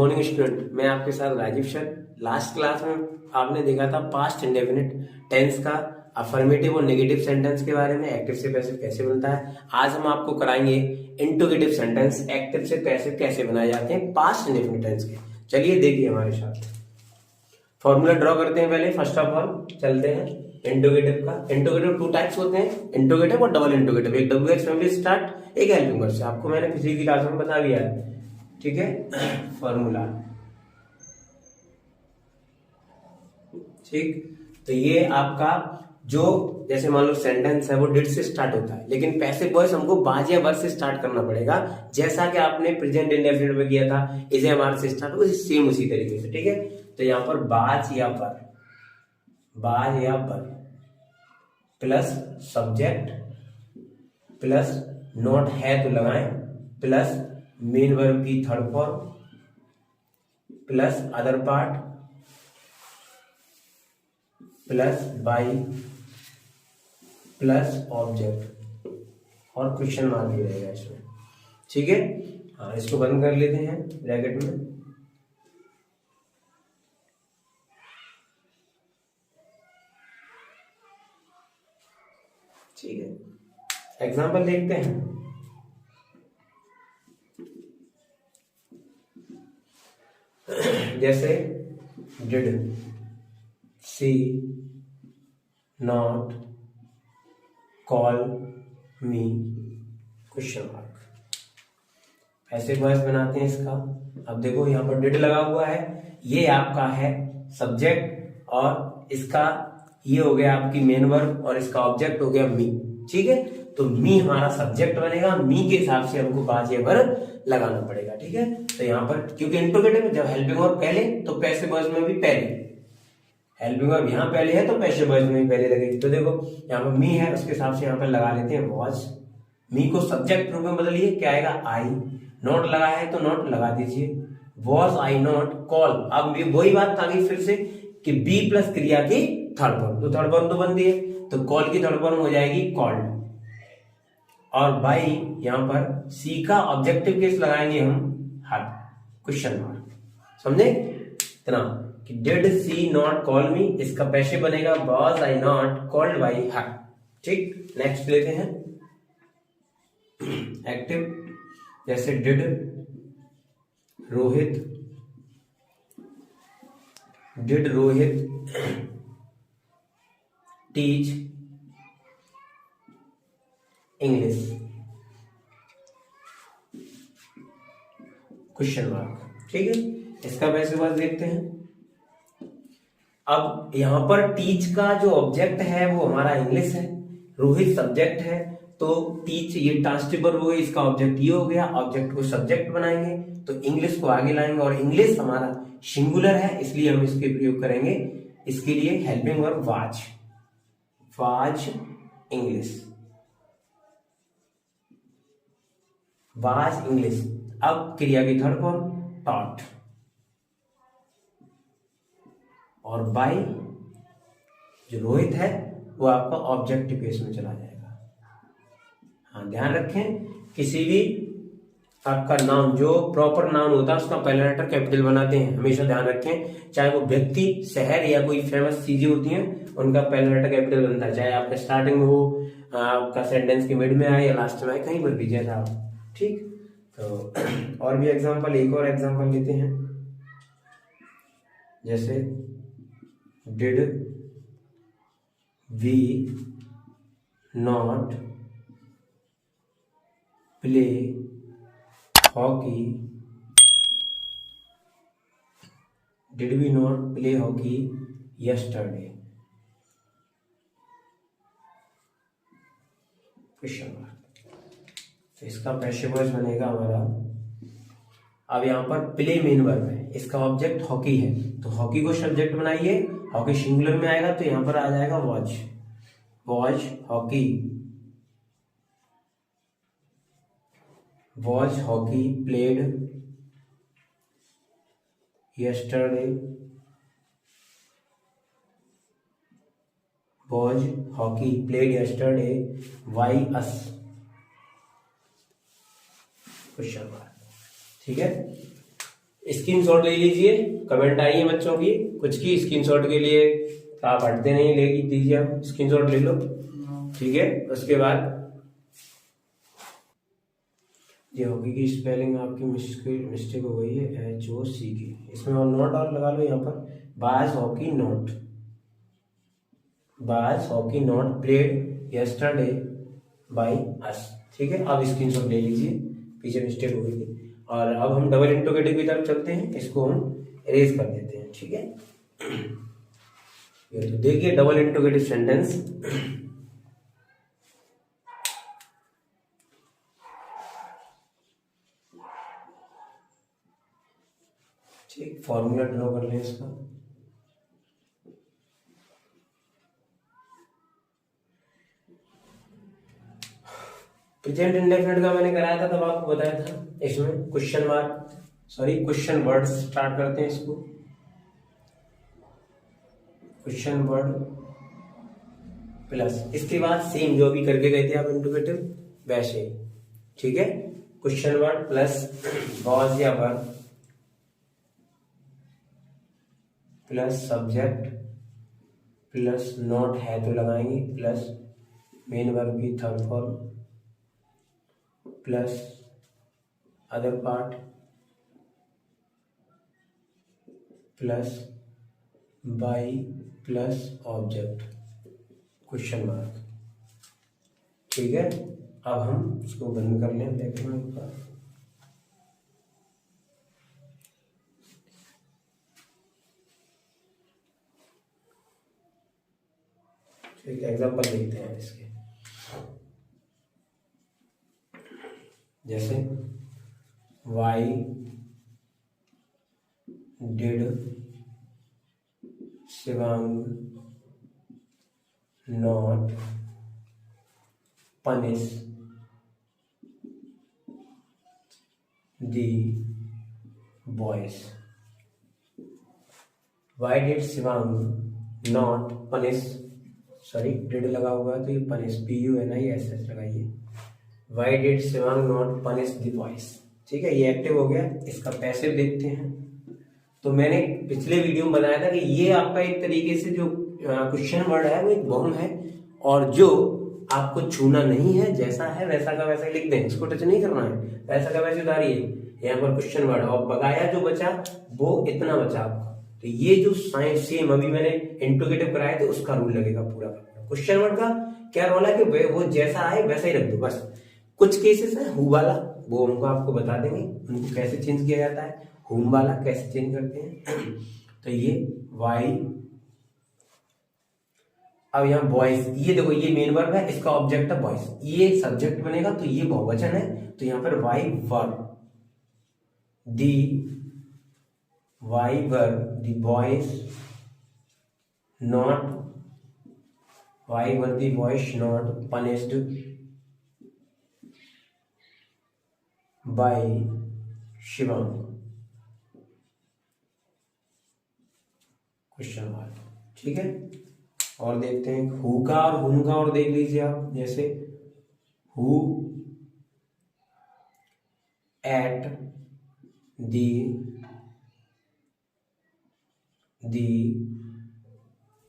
Morning student, मैं आपके साथ राजीव सर। लास्ट क्लास में आपने देखा था पास्ट इंडेफिनिट टेंस का अफर्मेटिव और नेगेटिव सेंटेंस के बारे में, एक्टिव से पैसिव कैसे बनता है। आज हम आपको कराएंगे इंट्रोगेटिव सेंटेंस, एक्टिव से पैसिव कैसे बनाए जाते हैं पास्ट इंडेफिनिट टेंस के। चलिए देखिए हमारे साथ फॉर्मूला ड्रॉ करते हैं। पहले फर्स्ट ऑफ ऑल चलते हैं इंट्रोगेटिव का। इंट्रोगेटिव टू टाइप्स होते हैं, इंट्रोगेटिव और डबल इंट्रोगेटिव। एक WH फैमिली स्टार्ट, एक हेल्पिंग वर्ब से। आपको मैंने पिछली की क्लास में बता दिया है, ठीक है। फॉर्मूला ठीक, तो ये आपका जो जैसे मान लो सेंटेंस है वो डिड से स्टार्ट होता है, लेकिन पैसिव वॉइस हमको बाज या वर्ब से स्टार्ट करना पड़ेगा, जैसा कि आपने प्रेजेंट इंडेफिनिट में किया था इज एम आर से स्टार्ट, उसी सेम उसी तरीके से, ठीक है। तो यहाँ पर बाज या वर्ब, बाज या verb plus subject plus not है तो लगाएं, प्लस मेन वर्ब की third form plus other part plus by plus object और क्वेश्चन मार्क भी रहेगा इसमें, ठीक है। हाँ, इसको बंद कर लेते हैं ब्रैकेट में। ठीक है, एग्जाम्पल देखते हैं। जैसे did she not call me question mark, ऐसे वॉइस बनाते हैं इसका। अब देखो यहाँ पर डिड लगा हुआ है, ये आपका है सब्जेक्ट और इसका ये हो गया आपकी मेन वर्ब और इसका ऑब्जेक्ट हो गया मी, ठीक है। तो मी हमारा सब्जेक्ट बनेगा, मी के हिसाब से हमको बाज या वर्ब लगाना पड़ेगा, ठीक है। तो यहाँ पर क्योंकि इंट्रोगेटिव जब हेल्पिंग वर्ब पहले तो पैसिव वॉइस में भी पहले, हेल्पिंग वर्ब यहाँ पहले है तो पैसिव वॉइस में भी पहले लगेगी। तो देखो यहाँ पर मी है, उसके हिसाब से यहाँ पर लगा लेते हैं वॉज। मी को सब्जेक्ट रूप में बदलिए, क्या आएगा आई। नॉट लगा है तो नॉट लगा दीजिए, वॉज आई नॉट कॉल। अब वही बात आ गई फिर से कि बी प्लस क्रिया की थर्ड फॉर्म, तो थर्ड फॉर्म तो बनती है, तो कॉल की थर्ड फॉर्म हो जाएगी कॉल्ड। और बाई यहाँ पर सी का ऑब्जेक्टिव केस लगाएंगे हम हर, क्वेश्चन मार्क, समझे इतना कि did she not call me, इसका पैसिव बनेगा was I not called by her, ठीक। नेक्स्ट लेते हैं एक्टिव। जैसे did Rohit teach English question mark, ठीक है। इसका पैसिव वॉइस देखते हैं। अब यहां पर टीच का जो ऑब्जेक्ट है वो हमारा इंग्लिश है, रोहित सब्जेक्ट है, तो टीच ये ट्रांसटिव वर्ब हो गई, इसका ऑब्जेक्ट ये हो गया, ऑब्जेक्ट को सब्जेक्ट बनाएंगे तो इंग्लिश को आगे लाएंगे, और इंग्लिश हमारा सिंगुलर है इसलिए हम इसके प्रयोग करेंगे इसके लिए helping verb was, was English, was English. अब क्रिया की थर्ड फॉर्म टॉट, और बाई जो रोहित है वो आपका ऑब्जेक्टिव केस में चला जाएगा। हाँ, ध्यान रखें किसी भी आपका नाम जो प्रॉपर नाम होता है उसका पहला लेटर कैपिटल बनाते हैं, हमेशा ध्यान रखें। चाहे वो व्यक्ति, शहर या कोई फेमस चीजें होती हैं उनका पहला लेटर कैपिटल बनता है, चाहे आपका स्टार्टिंग में हो, आपका सेंटेंस के मिड में आए या लास्ट में आए, कहीं पर भी जैसा आप, ठीक। तो और भी एग्जांपल, एक और एग्जांपल लेते हैं। जैसे did we not play hockey, did we not play hockey yesterday question mark. तो इसका पैसिव वॉइस बनेगा हमारा। अब यहाँ पर प्ले मेन वर्ब है, इसका ऑब्जेक्ट हॉकी है, तो हॉकी को सब्जेक्ट बनाइए, हॉकी सिंगुलर में आएगा तो यहाँ पर आ जाएगा watch, watch hockey, watch hockey played yesterday, watch hockey played yesterday why us question mark, ठीक है। स्क्रीनशॉट ले लीजिए, कमेंट आई है बच्चों की कुछ की, स्क्रीनशॉट के लिए आप हटते नहीं, ले दीजिए, आप स्क्रीनशॉट ले लो, ठीक है। उसके बाद ये हॉकी की स्पेलिंग आपकी मिस्टेक हो गई है, HOC की, इसमें और नोट और लगा लो यहाँ पर, बाज हॉकी नोट, बाज hockey note played yesterday by us, ठीक है। अब स्क्रीनशॉट ले लीजिए, पीछे मिस्टेक हो गई थी। और अब हम डबल इंटरोगेटिव की तरफ चलते हैं, इसको हम इरेज कर देते हैं, ठीक है। ये तो देखिए डबल इंटरोगेटिव सेंटेंस, ठीक, फॉर्मूला ड्रॉ कर लें इसका। प्रेजेंट इंडेफिनिट का मैंने कराया था, तब आपको बताया था, इसमें question mark, sorry question word start करते हैं इसको, क्वेश्चन वर्ड प्लस, इसके बाद सेम जो भी करके गए थे आप इंटरोगेटिव वैसे ही, ठीक है। क्वेश्चन वर्ड प्लस वॉज या verb plus subject plus not है तो लगाएंगे, प्लस मेन वर्ब की third form plus other part plus by plus object question mark, ठीक है। अब हम इसको बंद कर लें, देखते हैं एक बार, एक एग्जांपल देखते हैं इसके, जैसे why did Shivang not punish the boys, why did Shivang not punish, sorry did लगा हुआ है तो ये पनिश, PUNISH लगाइए, why did Shivang not punish the boys, ठीक है। ये एक्टिव हो गया। इसका पैसिव देखते हैं, तो मैंने पिछले वीडियो में बताया था कि ये आपका एक तरीके से जो क्वेश्चन वर्ड है वो एक बाउंड है, और जो आपको छूना नहीं है, जैसा है वैसा का वैसा लिख दें, इसको टच नहीं करना है, वैसा का वैसे उतारिए, यहाँ पर क्वेश्चन वर्ड, और बकाया जो बचा वो इतना बचा आपका, तो ये जो सेम अभी मैंने इंट्रोगेटिव कराया था उसका रूल लगेगा पूरा। क्वेश्चन वर्ड का क्या रोल है कि वो जैसा आए वैसा ही रख दो बस। कुछ केसेस है हु वाला, वो हमको आपको बता देंगे उनको कैसे चेंज किया जाता है, हुम वाला कैसे चेंज करते हैं। तो ये वाई, अब यहाँ बॉयज, ये देखो ये मेन वर्ब है, इसका ऑब्जेक्ट है बॉयज, ये सब्जेक्ट बनेगा तो ये बहुवचन है, तो यहाँ पर why verb, the why verb the boys not, why verb the boys not punished by Shivam, question mark, ठीक है। और देखते हैं हु का और हुम का, और देख लीजिए आप, जैसे who at the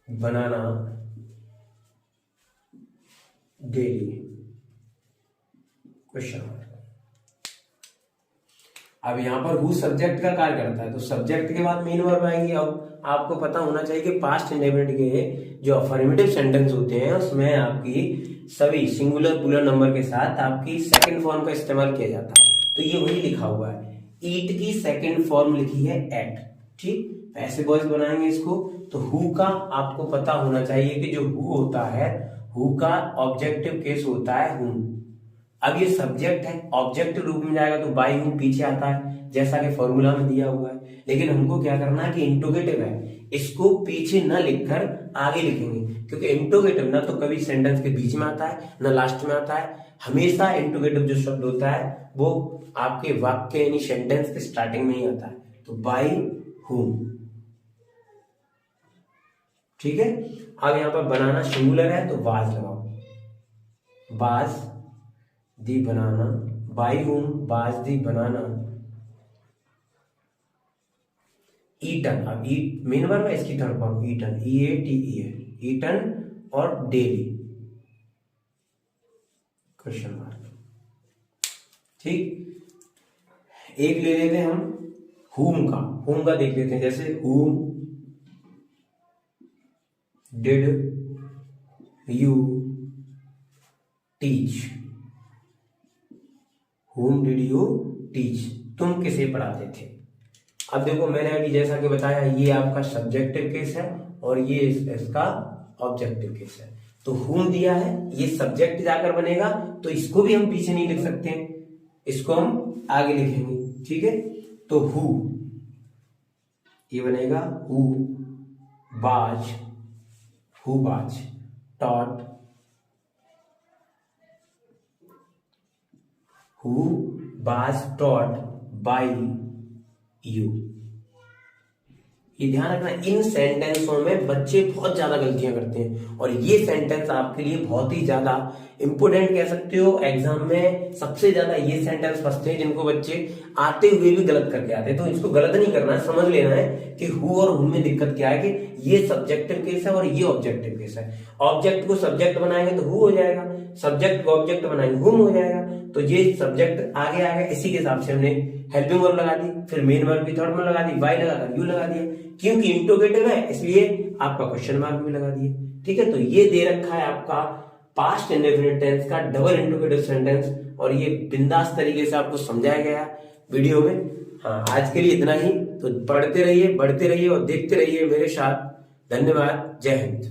banana daily, question mark. अब यहाँ पर हु सब्जेक्ट का कार्य करता है, तो सब्जेक्ट के बाद मेन वर्ब आएंगे। अब आपको पता होना चाहिए कि पास्ट इंडेफिनिट के जो अफर्मेटिव सेंटेंस होते हैं उसमें आपकी सभी सिंगुलर प्लूरल नंबर के साथ आपकी सेकंड फॉर्म का इस्तेमाल किया जाता है, तो ये वही लिखा हुआ है, ईट की सेकंड फॉर्म लिखी है एट, ठीक। ऐसे बॉयज बनाएंगे इसको, तो हु का आपको पता होना चाहिए कि जो हु होता है, हु का ऑब्जेक्टिव केस होता है हुम। अब ये सब्जेक्ट है, ऑब्जेक्ट रूप में जाएगा तो बाई हूं पीछे आता है, जैसा कि फॉर्मूला में दिया हुआ है, लेकिन हमको क्या करना है कि इंट्रोगेटिव है, इसको पीछे न लिखकर आगे लिखेंगे, क्योंकि इंट्रोगेटिव ना तो कभी सेंटेंस के बीच में आता है ना लास्ट में आता है, हमेशा इंट्रोगेटिव जो शब्द होता है वो आपके वाक्य यानी सेंटेंस के स्टार्टिंग में ही आता है, तो बाई हूम, ठीक है। अब यहाँ पर बनाना सिंगुलर है तो वाज लगाओ, was the banana, by whom was the banana eaten, अब ईट मेन वर्ब है, इसकी third form eaten, EATEN, eaten और डेली क्वेश्चन मार्क। ठीक, एक ले लेते हैं हम whom का देख लेते हैं, जैसे whom did you teach, whom did you teach, तुम किसे पढ़ाते थे। अब देखो मैंने अभी जैसा कि बताया ये आपका सब्जेक्टिव केस है और ये इसका ऑब्जेक्टिव केस है। तो whom दिया है, ये सब्जेक्ट जाकर बनेगा, तो इसको भी हम पीछे नहीं लिख सकते हैं, इसको हम आगे लिखेंगे। ठीक है, तो who ये बनेगा who was taught, who was taught by you। ये ध्यान रखना, इन सेंटेंसों में बच्चे बहुत ज्यादा गलतियां करते हैं और ये सेंटेंस आपके लिए बहुत ही ज्यादा इंपोर्टेंट कह सकते हो। एग्जाम में सबसे ज्यादा ये सेंटेंस फंसते हैं जिनको बच्चे आते हुए भी गलत करके आते हैं। तो इसको गलत नहीं करना है, समझ लेना है कि हु और हुम में दिक्कत क्या है, कि ये सब्जेक्टिव केस है और ये ऑब्जेक्टिव केस है। ऑब्जेक्ट को सब्जेक्ट बनाएंगे तो हु हो जाएगा, सब्जेक्ट को ऑब्जेक्ट बनाएंगे हुम हो जाएगा। तो ये सब्जेक्ट आगे आ गया, इसी के हिसाब से हमने हेल्पिंग वर्ब लगा दी, फिर मेन वर्ब भी थर्ड में लगा दी, वाई लगाकर यू लगा दिया, क्योंकि इंट्रोगेटिव है इसलिए आपका क्वेश्चन मार्क भी लगा दिए। ठीक है, तो ये दे रखा है आपका पास्ट इंडेफिनिट टेंस का डबल इंट्रोगेटिव सेंटेंस और ये बिंदास तरीके से आपको समझाया गया वीडियो में। हाँ, आज के लिए इतना ही। तो पढ़ते रहिए, बढ़ते रहिए और देखते रहिए मेरे साथ। धन्यवाद, जय हिंद।